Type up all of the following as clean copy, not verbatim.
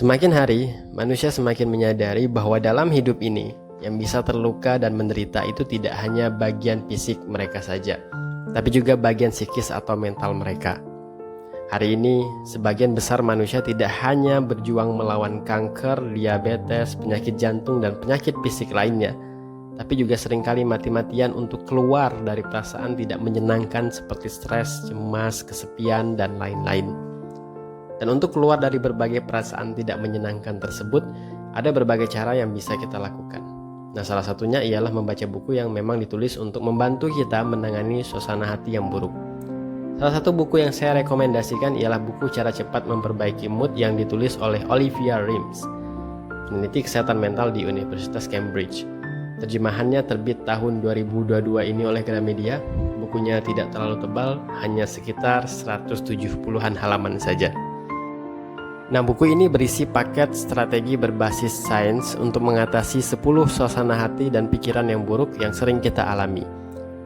Semakin hari, manusia semakin menyadari bahwa dalam hidup ini, yang bisa terluka dan menderita itu tidak hanya bagian fisik mereka saja, tapi juga bagian psikis atau mental mereka. Hari ini, sebagian besar manusia tidak hanya berjuang melawan kanker, diabetes, penyakit jantung, dan penyakit fisik lainnya, tapi juga seringkali mati-matian untuk keluar dari perasaan tidak menyenangkan seperti stres, cemas, kesepian, dan lain-lain. Dan untuk keluar dari berbagai perasaan tidak menyenangkan tersebut, ada berbagai cara yang bisa kita lakukan. Nah, salah satunya ialah membaca buku yang memang ditulis untuk membantu kita menangani suasana hati yang buruk. Salah satu buku yang saya rekomendasikan ialah buku Cara Cepat Memperbaiki Mood yang ditulis oleh Olivia Rimes, peneliti kesehatan mental di Universitas Cambridge. Terjemahannya terbit tahun 2022 ini oleh Gramedia. Bukunya tidak terlalu tebal, hanya sekitar 170-an halaman saja. Nah, buku ini berisi paket strategi berbasis sains untuk mengatasi 10 suasana hati dan pikiran yang buruk yang sering kita alami.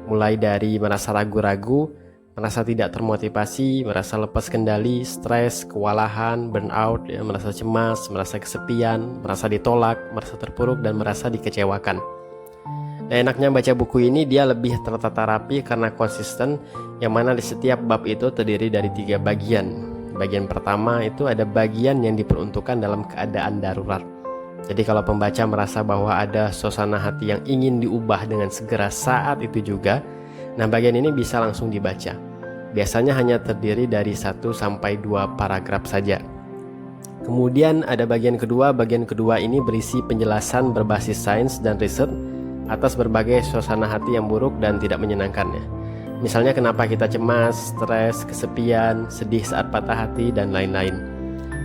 Mulai dari merasa ragu-ragu, merasa tidak termotivasi, merasa lepas kendali, stres, kewalahan, burnout, merasa cemas, merasa kesepian, merasa ditolak, merasa terpuruk, dan merasa dikecewakan. Nah, enaknya baca buku ini, dia lebih tertata rapi karena konsisten, yang mana di setiap bab itu terdiri dari 3 bagian. Bagian pertama itu ada bagian yang diperuntukkan dalam keadaan darurat. Jadi kalau pembaca merasa bahwa ada suasana hati yang ingin diubah dengan segera saat itu juga, nah bagian ini bisa langsung dibaca. Biasanya hanya terdiri dari 1-2 paragraf saja. Kemudian ada bagian kedua ini berisi penjelasan berbasis sains dan riset atas berbagai suasana hati yang buruk dan tidak menyenangkannya. Misalnya kenapa kita cemas, stres, kesepian, sedih saat patah hati, dan lain-lain.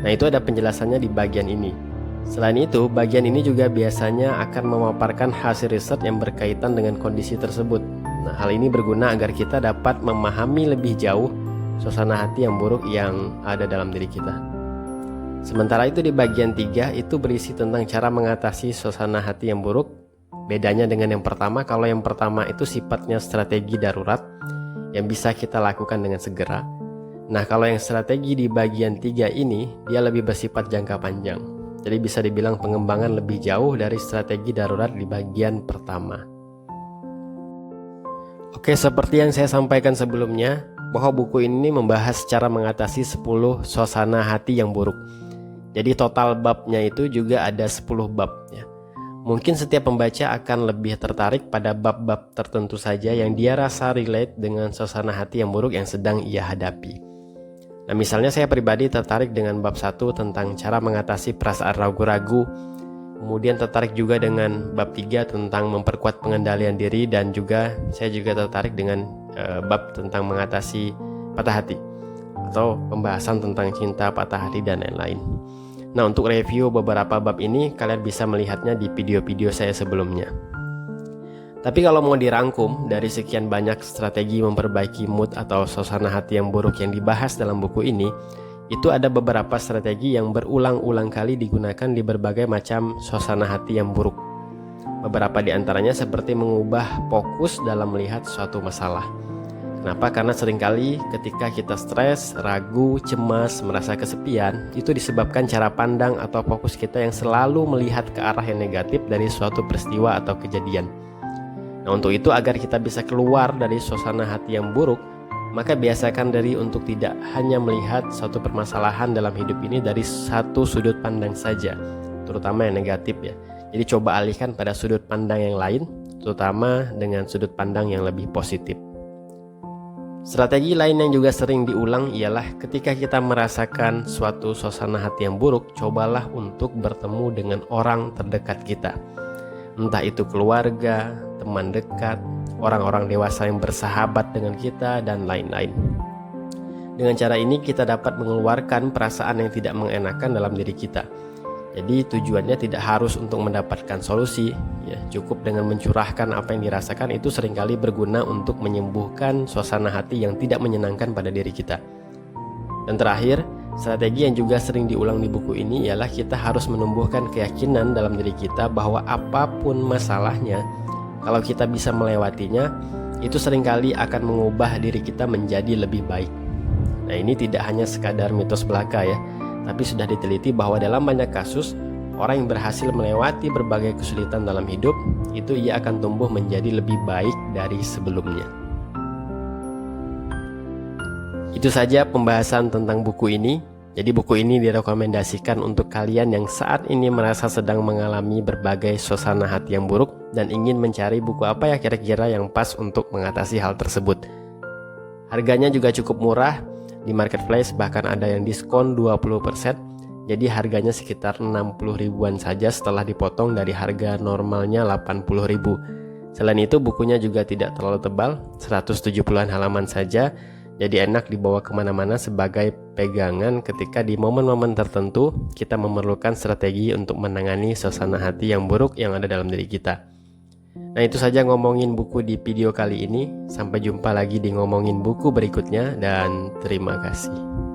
Nah, itu ada penjelasannya di bagian ini. Selain itu, bagian ini juga biasanya akan memaparkan hasil riset yang berkaitan dengan kondisi tersebut. Nah, hal ini berguna agar kita dapat memahami lebih jauh suasana hati yang buruk yang ada dalam diri kita. Sementara itu di bagian 3 itu berisi tentang cara mengatasi suasana hati yang buruk. Bedanya dengan yang pertama, kalau yang pertama itu sifatnya strategi darurat yang bisa kita lakukan dengan segera. Nah, kalau yang strategi di bagian 3 ini, dia lebih bersifat jangka panjang. Jadi bisa dibilang pengembangan lebih jauh dari strategi darurat di bagian pertama. Oke, seperti yang saya sampaikan sebelumnya, bahwa buku ini membahas cara mengatasi 10 suasana hati yang buruk. Jadi total babnya itu juga ada 10 bab ya. Mungkin setiap pembaca akan lebih tertarik pada bab-bab tertentu saja yang dia rasa relate dengan suasana hati yang buruk yang sedang ia hadapi. Nah, misalnya saya pribadi tertarik dengan bab 1 tentang cara mengatasi perasaan ragu-ragu. Kemudian tertarik juga dengan bab 3 tentang memperkuat pengendalian diri, dan juga saya juga tertarik dengan bab tentang mengatasi patah hati atau pembahasan tentang cinta, patah hati, dan lain-lain. Nah, untuk review beberapa bab ini kalian bisa melihatnya di video-video saya sebelumnya. Tapi kalau mau dirangkum dari sekian banyak strategi memperbaiki mood atau suasana hati yang buruk yang dibahas dalam buku ini, itu ada beberapa strategi yang berulang-ulang kali digunakan di berbagai macam suasana hati yang buruk. Beberapa di antaranya seperti mengubah fokus dalam melihat suatu masalah. Kenapa? Karena seringkali ketika kita stres, ragu, cemas, merasa kesepian, itu disebabkan cara pandang atau fokus kita yang selalu melihat ke arah yang negatif dari suatu peristiwa atau kejadian. Nah, untuk itu agar kita bisa keluar dari suasana hati yang buruk, maka biasakan diri untuk tidak hanya melihat suatu permasalahan dalam hidup ini dari satu sudut pandang saja, terutama yang negatif ya. Jadi coba alihkan pada sudut pandang yang lain, terutama dengan sudut pandang yang lebih positif. Strategi lain yang juga sering diulang ialah ketika kita merasakan suatu suasana hati yang buruk, cobalah untuk bertemu dengan orang terdekat kita. Entah itu keluarga, teman dekat, orang-orang dewasa yang bersahabat dengan kita, dan lain-lain. Dengan cara ini kita dapat mengeluarkan perasaan yang tidak mengenakan dalam diri kita. Jadi tujuannya tidak harus untuk mendapatkan solusi ya, cukup dengan mencurahkan apa yang dirasakan itu seringkali berguna untuk menyembuhkan suasana hati yang tidak menyenangkan pada diri kita. Dan terakhir, strategi yang juga sering diulang di buku ini ialah kita harus menumbuhkan keyakinan dalam diri kita bahwa apapun masalahnya, kalau kita bisa melewatinya, itu seringkali akan mengubah diri kita menjadi lebih baik. Nah, ini tidak hanya sekadar mitos belaka ya, tapi sudah diteliti bahwa dalam banyak kasus, orang yang berhasil melewati berbagai kesulitan dalam hidup, itu ia akan tumbuh menjadi lebih baik dari sebelumnya. Itu saja pembahasan tentang buku ini. Jadi buku ini direkomendasikan untuk kalian yang saat ini merasa sedang mengalami berbagai suasana hati yang buruk dan ingin mencari buku apa ya kira-kira yang pas untuk mengatasi hal tersebut. Harganya juga cukup murah, di marketplace bahkan ada yang diskon 20%, jadi harganya sekitar 60 ribuan saja setelah dipotong dari harga normalnya 80 ribu. Selain itu bukunya juga tidak terlalu tebal, 170-an halaman saja, jadi enak dibawa kemana-mana sebagai pegangan ketika di momen-momen tertentu kita memerlukan strategi untuk menangani suasana hati yang buruk yang ada dalam diri kita. Nah, itu saja ngomongin buku di video kali ini. Sampai jumpa lagi di ngomongin buku berikutnya dan terima kasih.